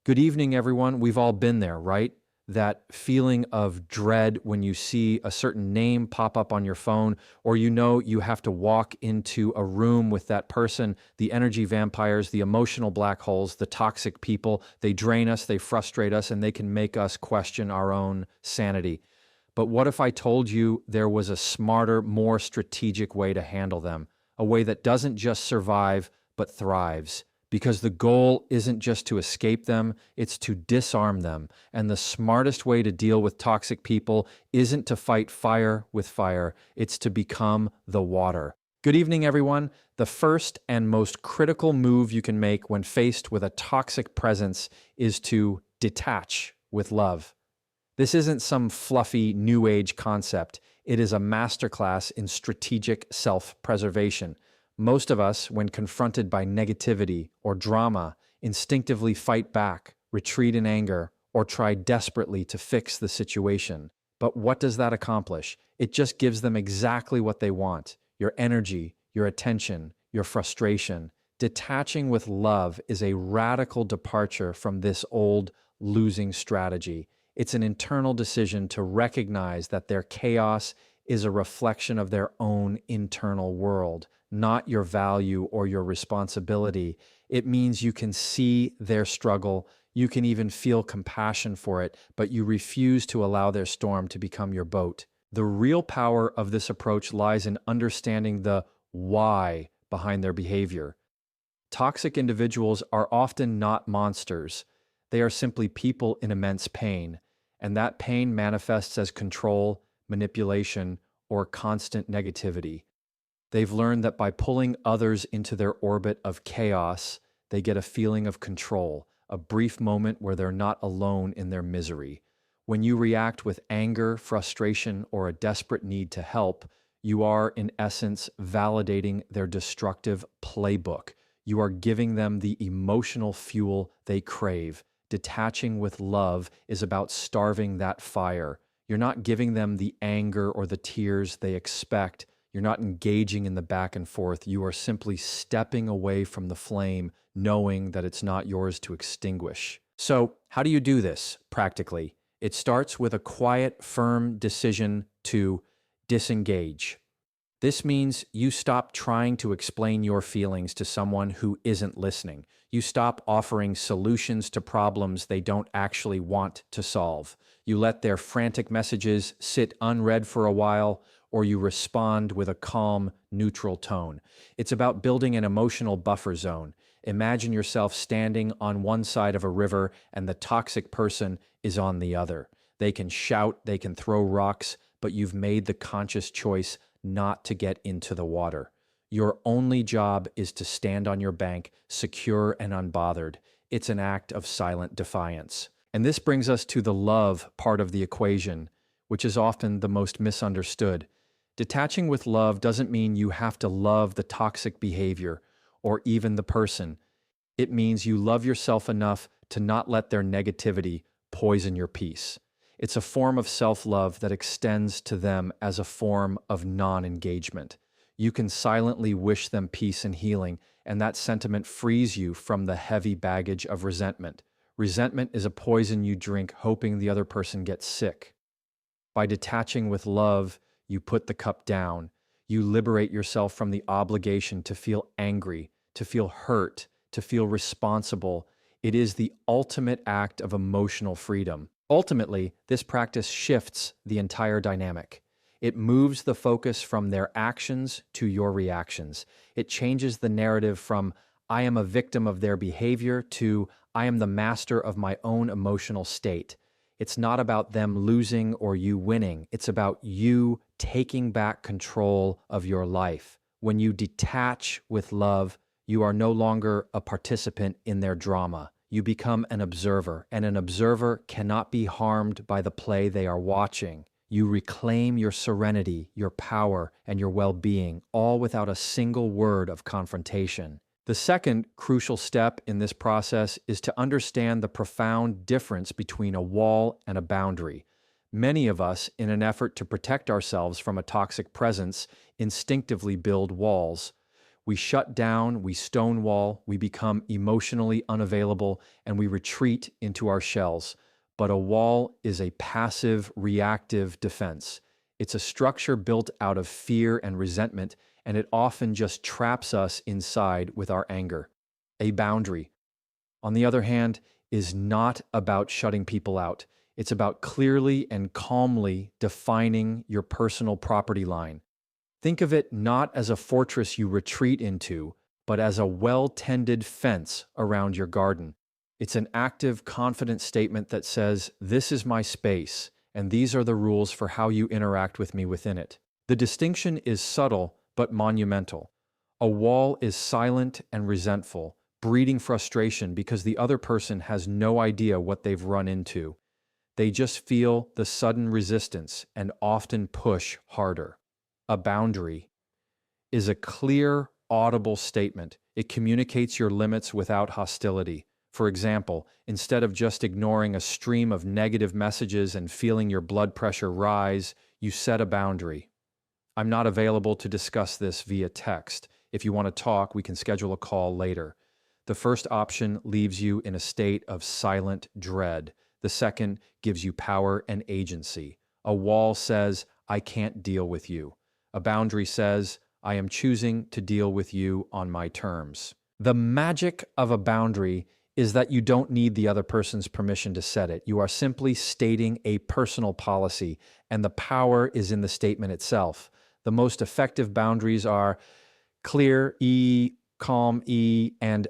Good evening, everyone. We've all been there, right? That feeling of dread when you see a certain name pop up on your phone, or you know you have to walk into a room with that person, the energy vampires, the emotional black holes, the toxic people. They drain us, they frustrate us, and they can make us question our own sanity. But what if I told you there was a smarter, more strategic way to handle them? A way that doesn't just survive, but thrives. Because the goal isn't just to escape them, it's to disarm them. And the smartest way to deal with toxic people isn't to fight fire with fire, it's to become the water. Good evening, everyone. The first and most critical move you can make when faced with a toxic presence is to detach with love. This isn't some fluffy new age concept. It is a masterclass in strategic self-preservation. Most of us, when confronted by negativity or drama, instinctively fight back, retreat in anger, or try desperately to fix the situation. But what does that accomplish? It just gives them exactly what they want: your energy, your attention, your frustration. Detaching with love is a radical departure from this old losing strategy. It's an internal decision to recognize that their chaos is a reflection of their own internal world, not your value or your responsibility. It means you can see their struggle, you can even feel compassion for it, but you refuse to allow their storm to become your boat. The real power of this approach lies in understanding the why behind their behavior. Toxic individuals are often not monsters. They are simply people in immense pain, and that pain manifests as control, manipulation, or constant negativity. They've learned that by pulling others into their orbit of chaos, they get a feeling of control, a brief moment where they're not alone in their misery. When you react with anger, frustration, or a desperate need to help, you are, in essence, validating their destructive playbook. You are giving them the emotional fuel they crave. Detaching with love is about starving that fire. You're not giving them the anger or the tears they expect. You're not engaging in the back and forth. You are simply stepping away from the flame, knowing that it's not yours to extinguish. So, how do you do this practically? It starts with a quiet, firm decision to disengage. This means you stop trying to explain your feelings to someone who isn't listening. You stop offering solutions to problems they don't actually want to solve. You let their frantic messages sit unread for a while, or you respond with a calm, neutral tone. It's about building an emotional buffer zone. Imagine yourself standing on one side of a river and the toxic person is on the other. They can shout, they can throw rocks, but you've made the conscious choice not to get into the water. Your only job is to stand on your bank, secure and unbothered. It's an act of silent defiance. And this brings us to the love part of the equation, which is often the most misunderstood. Detaching with love doesn't mean you have to love the toxic behavior or even the person. It means you love yourself enough to not let their negativity poison your peace. It's a form of self-love that extends to them as a form of non-engagement. You can silently wish them peace and healing, and that sentiment frees you from the heavy baggage of resentment. Resentment is a poison you drink hoping the other person gets sick. By detaching with love, you put the cup down. You liberate yourself from the obligation to feel angry, to feel hurt, to feel responsible. It is the ultimate act of emotional freedom. Ultimately, this practice shifts the entire dynamic. It moves the focus from their actions to your reactions. It changes the narrative from "I am a victim of their behavior" to "I am the master of my own emotional state." It's not about them losing or you winning. It's about you taking back control of your life. When you detach with love, you are no longer a participant in their drama. You become an observer, and an observer cannot be harmed by the play they are watching. You reclaim your serenity, your power, and your well-being, all without a single word of confrontation. The second crucial step in this process is to understand the profound difference between a wall and a boundary. Many of us, in an effort to protect ourselves from a toxic presence, instinctively build walls. We shut down, we stonewall, we become emotionally unavailable, and we retreat into our shells. But a wall is a passive, reactive defense. It's a structure built out of fear and resentment, and it often just traps us inside with our anger. A boundary, on the other hand, is not about shutting people out. It's about clearly and calmly defining your personal property line. Think of it not as a fortress you retreat into, but as a well-tended fence around your garden. It's an active, confident statement that says, "This is my space, and these are the rules for how you interact with me within it." The distinction is subtle but monumental. A wall is silent and resentful, breeding frustration because the other person has no idea what they've run into. They just feel the sudden resistance and often push harder. A boundary is a clear, audible statement. It communicates your limits without hostility. For example, instead of just ignoring a stream of negative messages and feeling your blood pressure rise, you set a boundary. "I'm not available to discuss this via text. If you want to talk, we can schedule a call later." The first option leaves you in a state of silent dread. The second gives you power and agency. A wall says, "I can't deal with you." A boundary says, "I am choosing to deal with you on my terms." The magic of a boundary is that you don't need the other person's permission to set it. You are simply stating a personal policy, and the power is in the statement itself. The most effective boundaries are clear, E, calm, E, and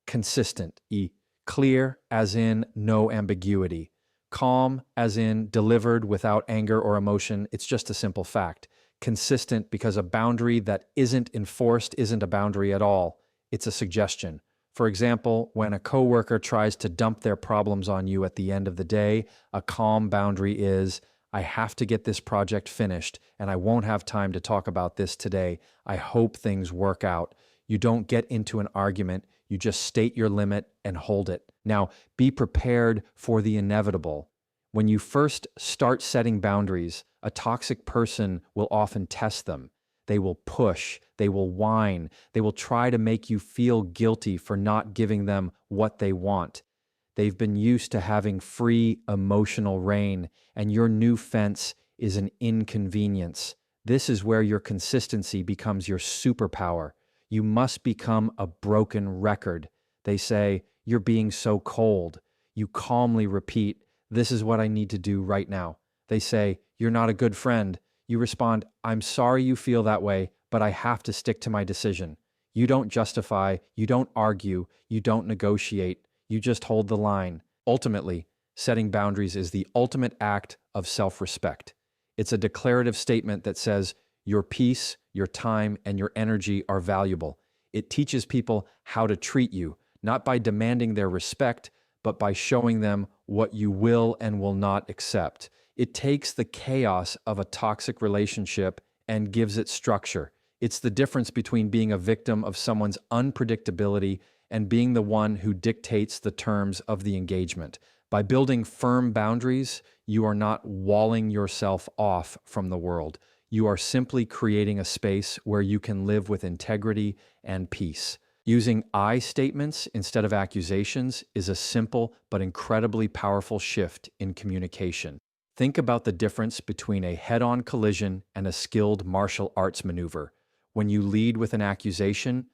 consistent, E. Clear, as in no ambiguity. Calm, as in delivered without anger or emotion. It's just a simple fact. Consistent, because a boundary that isn't enforced isn't a boundary at all. It's a suggestion. For example, when a coworker tries to dump their problems on you at the end of the day, a calm boundary is, "I have to get this project finished, and I won't have time to talk about this today. I hope things work out." You don't get into an argument, you just state your limit and hold it. Now, be prepared for the inevitable. When you first start setting boundaries, a toxic person will often test them. They will push, they will whine, they will try to make you feel guilty for not giving them what they want. They've been used to having free emotional reign, and your new fence is an inconvenience. This is where your consistency becomes your superpower. You must become a broken record. They say, "You're being so cold." You calmly repeat, "This is what I need to do right now." They say, "You're not a good friend." You respond, "I'm sorry you feel that way, but I have to stick to my decision." You don't justify, you don't argue, you don't negotiate, you just hold the line. Ultimately, setting boundaries is the ultimate act of self-respect. It's a declarative statement that says, your peace, your time, and your energy are valuable. It teaches people how to treat you, not by demanding their respect, but by showing them what you will and will not accept. It takes the chaos of a toxic relationship and gives it structure. It's the difference between being a victim of someone's unpredictability and being the one who dictates the terms of the engagement. By building firm boundaries, you are not walling yourself off from the world. You are simply creating a space where you can live with integrity and peace. Using I statements instead of accusations is a simple but incredibly powerful shift in communication. Think about the difference between a head-on collision and a skilled martial arts maneuver. When you lead with an accusation,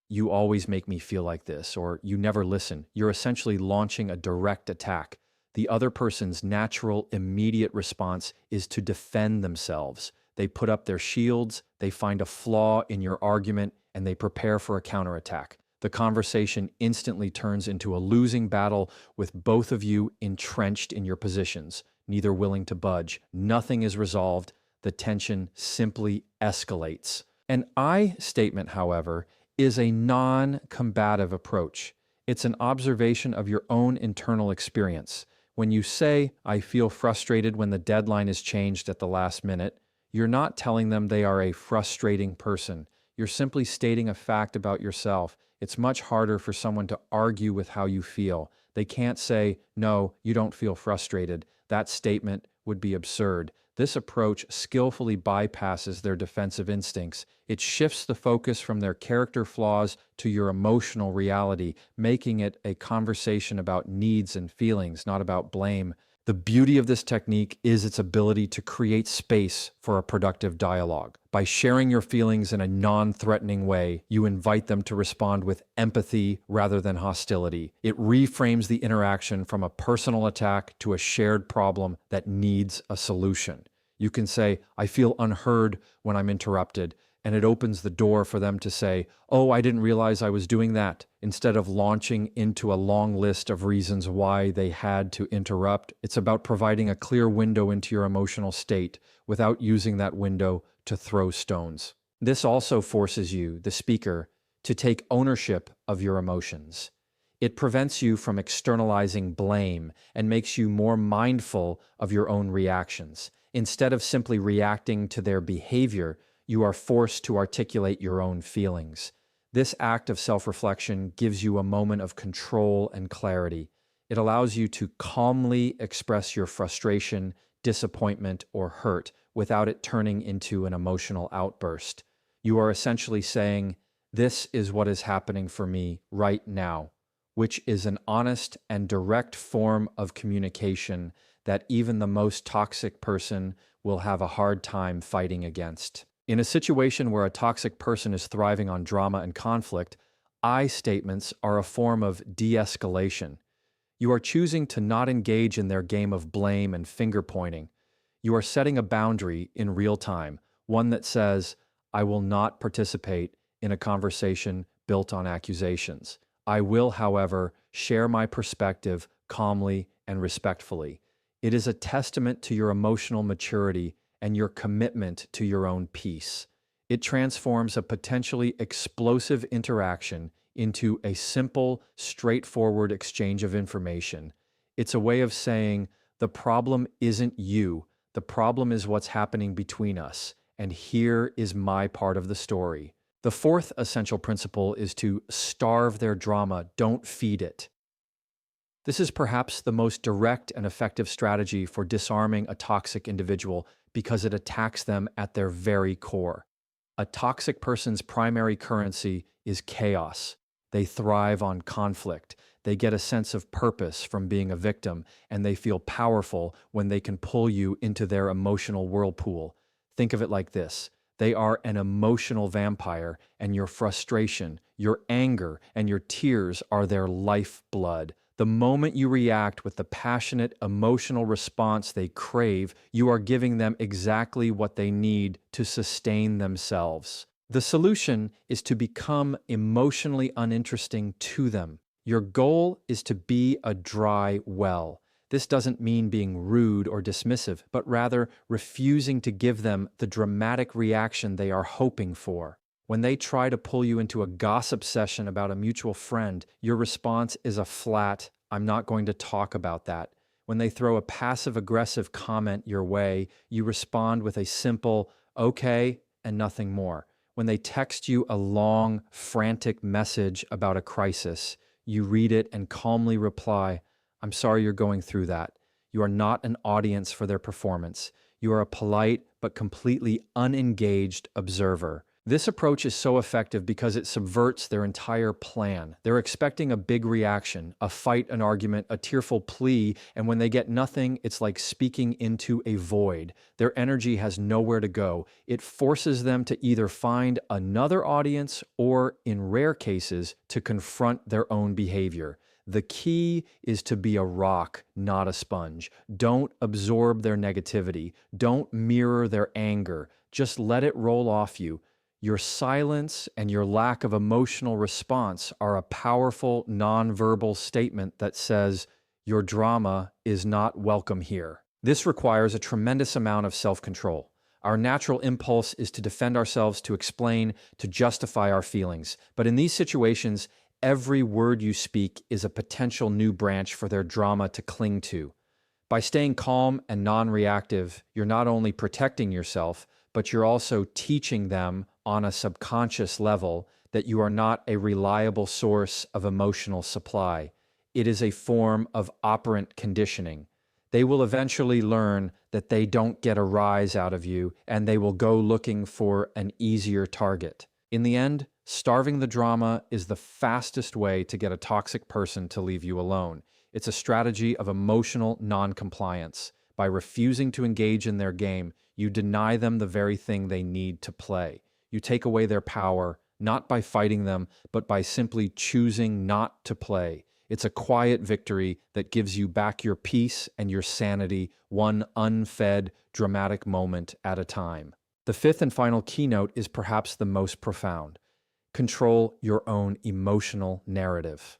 "You always make me feel like this," or "You never listen," you're essentially launching a direct attack. The other person's natural, immediate response is to defend themselves. They put up their shields, they find a flaw in your argument, and they prepare for a counterattack. The conversation instantly turns into a losing battle with both of you entrenched in your positions, neither willing to budge. Nothing is resolved. The tension simply escalates. An I statement, however, is a non-combative approach. It's an observation of your own internal experience. When you say, "I feel frustrated when the deadline is changed at the last minute," you're not telling them they are a frustrating person. You're simply stating a fact about yourself. It's much harder for someone to argue with how you feel. They can't say, "No, you don't feel frustrated." That statement would be absurd. This approach skillfully bypasses their defensive instincts. It shifts the focus from their character flaws to your emotional reality, making it a conversation about needs and feelings, not about blame. The beauty of this technique is its ability to create space for a productive dialogue. By sharing your feelings in a non-threatening way, you invite them to respond with empathy rather than hostility. It reframes the interaction from a personal attack to a shared problem that needs a solution. You can say, "I feel unheard when I'm interrupted," and it opens the door for them to say, "Oh, I didn't realize I was doing that." Instead of launching into a long list of reasons why they had to interrupt, it's about providing a clear window into your emotional state without using that window to throw stones. This also forces you, the speaker, to take ownership of your emotions. It prevents you from externalizing blame and makes you more mindful of your own reactions. Instead of simply reacting to their behavior, you are forced to articulate your own feelings. This act of self-reflection gives you a moment of control and clarity. It allows you to calmly express your frustration, disappointment, or hurt without it turning into an emotional outburst. You are essentially saying, "This is what is happening for me right now," which is an honest and direct form of communication that even the most toxic person will have a hard time fighting against. In a situation where a toxic person is thriving on drama and conflict, I statements are a form of de-escalation. You are choosing to not engage in their game of blame and finger-pointing. You are setting a boundary in real time, one that says, "I will not participate in a conversation built on accusations. I will, however, share my perspective calmly and respectfully." It is a testament to your emotional maturity and your commitment to your own peace. It transforms a potentially explosive interaction into a simple, straightforward exchange of information. It's a way of saying, "The problem isn't you. The problem is what's happening between us, and here is my part of the story." The fourth essential principle is to starve their drama, don't feed it. This is perhaps the most direct and effective strategy for disarming a toxic individual because it attacks them at their very core. A toxic person's primary currency is chaos. They thrive on conflict. They get a sense of purpose from being a victim, and they feel powerful when they can pull you into their emotional whirlpool. Think of it like this. They are an emotional vampire, and your frustration, your anger, and your tears are their lifeblood. The moment you react with the passionate, emotional response they crave, you are giving them exactly what they need to sustain themselves. The solution is to become emotionally uninteresting to them. Your goal is to be a dry well. This doesn't mean being rude or dismissive, but rather refusing to give them the dramatic reaction they are hoping for. When they try to pull you into a gossip session about a mutual friend, your response is a flat, "I'm not going to talk about that." When they throw a passive-aggressive comment your way, you respond with a simple, "Okay," and nothing more. When they text you a long, frantic message about a crisis, you read it and calmly reply, "I'm sorry you're going through that." You are not an audience for their performance. You are a polite but completely unengaged observer. This approach is so effective because it subverts their entire plan. They're expecting a big reaction, a fight, an argument, a tearful plea, and when they get nothing, it's like speaking into a void. Their energy has nowhere to go. It forces them to either find another audience or, in rare cases, to confront their own behavior. The key is to be a rock, not a sponge. Don't absorb their negativity. Don't mirror their anger. Just let it roll off you. Your silence and your lack of emotional response are a powerful nonverbal statement that says, "Your drama is not welcome here." This requires a tremendous amount of self-control. Our natural impulse is to defend ourselves, to explain, to justify our feelings. But in these situations, every word you speak is a potential new branch for their drama to cling to. By staying calm and non-reactive, you're not only protecting yourself, but you're also teaching them on a subconscious level that you are not a reliable source of emotional supply. It is a form of operant conditioning. They will eventually learn that they don't get a rise out of you, and they will go looking for an easier target. In the end, starving the drama is the fastest way to get a toxic person to leave you alone. It's a strategy of emotional non-compliance. By refusing to engage in their game, you deny them the very thing they need to play. You take away their power, not by fighting them, but by simply choosing not to play. It's a quiet victory that gives you back your peace and your sanity, one unfed, dramatic moment at a time. The fifth and final keynote is perhaps the most profound. Control your own emotional narrative.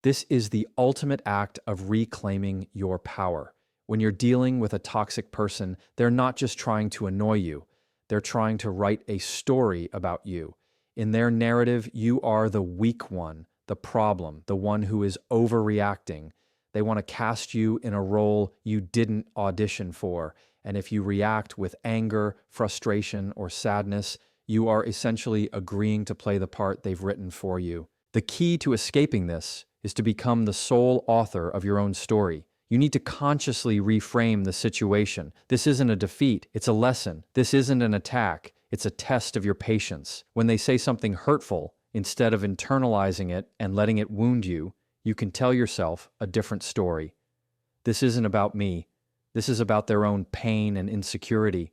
This is the ultimate act of reclaiming your power. When you're dealing with a toxic person, they're not just trying to annoy you. They're trying to write a story about you. In their narrative, you are the weak one, the problem, the one who is overreacting. They want to cast you in a role you didn't audition for. And if you react with anger, frustration, or sadness, you are essentially agreeing to play the part they've written for you. The key to escaping this is to become the sole author of your own story. You need to consciously reframe the situation. This isn't a defeat, it's a lesson. This isn't an attack, it's a test of your patience. When they say something hurtful, instead of internalizing it and letting it wound you, you can tell yourself a different story. This isn't about me. This is about their own pain and insecurity.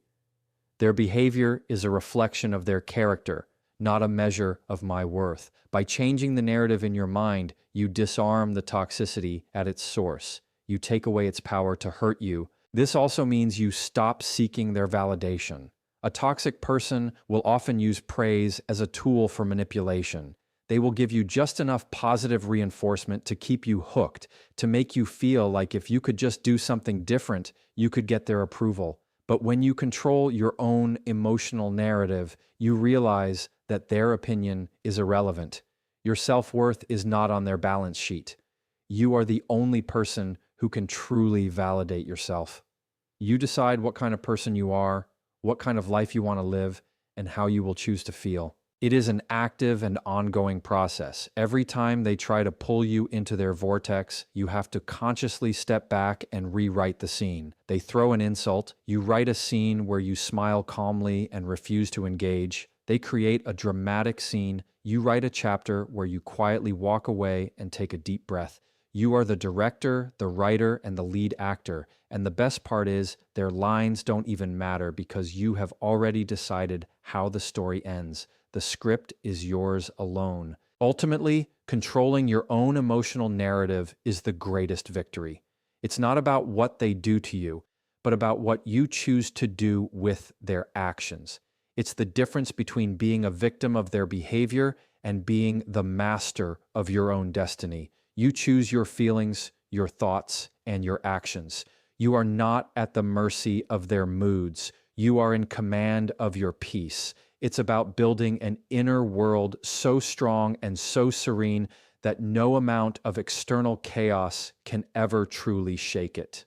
Their behavior is a reflection of their character, not a measure of my worth. By changing the narrative in your mind, you disarm the toxicity at its source. You take away its power to hurt you. This also means you stop seeking their validation. A toxic person will often use praise as a tool for manipulation. They will give you just enough positive reinforcement to keep you hooked, to make you feel like if you could just do something different, you could get their approval. But when you control your own emotional narrative, you realize that their opinion is irrelevant. Your self-worth is not on their balance sheet. You are the only person who can truly validate yourself. You decide what kind of person you are, what kind of life you want to live, and how you will choose to feel. It is an active and ongoing process. Every time they try to pull you into their vortex, you have to consciously step back and rewrite the scene. They throw an insult, you write a scene where you smile calmly and refuse to engage. They create a dramatic scene, you write a chapter where you quietly walk away and take a deep breath. You are the director, the writer, and the lead actor. And the best part is, their lines don't even matter because you have already decided how the story ends. The script is yours alone. Ultimately, controlling your own emotional narrative is the greatest victory. It's not about what they do to you, but about what you choose to do with their actions. It's the difference between being a victim of their behavior and being the master of your own destiny. You choose your feelings, your thoughts, and your actions. You are not at the mercy of their moods. You are in command of your peace. It's about building an inner world so strong and so serene that no amount of external chaos can ever truly shake it.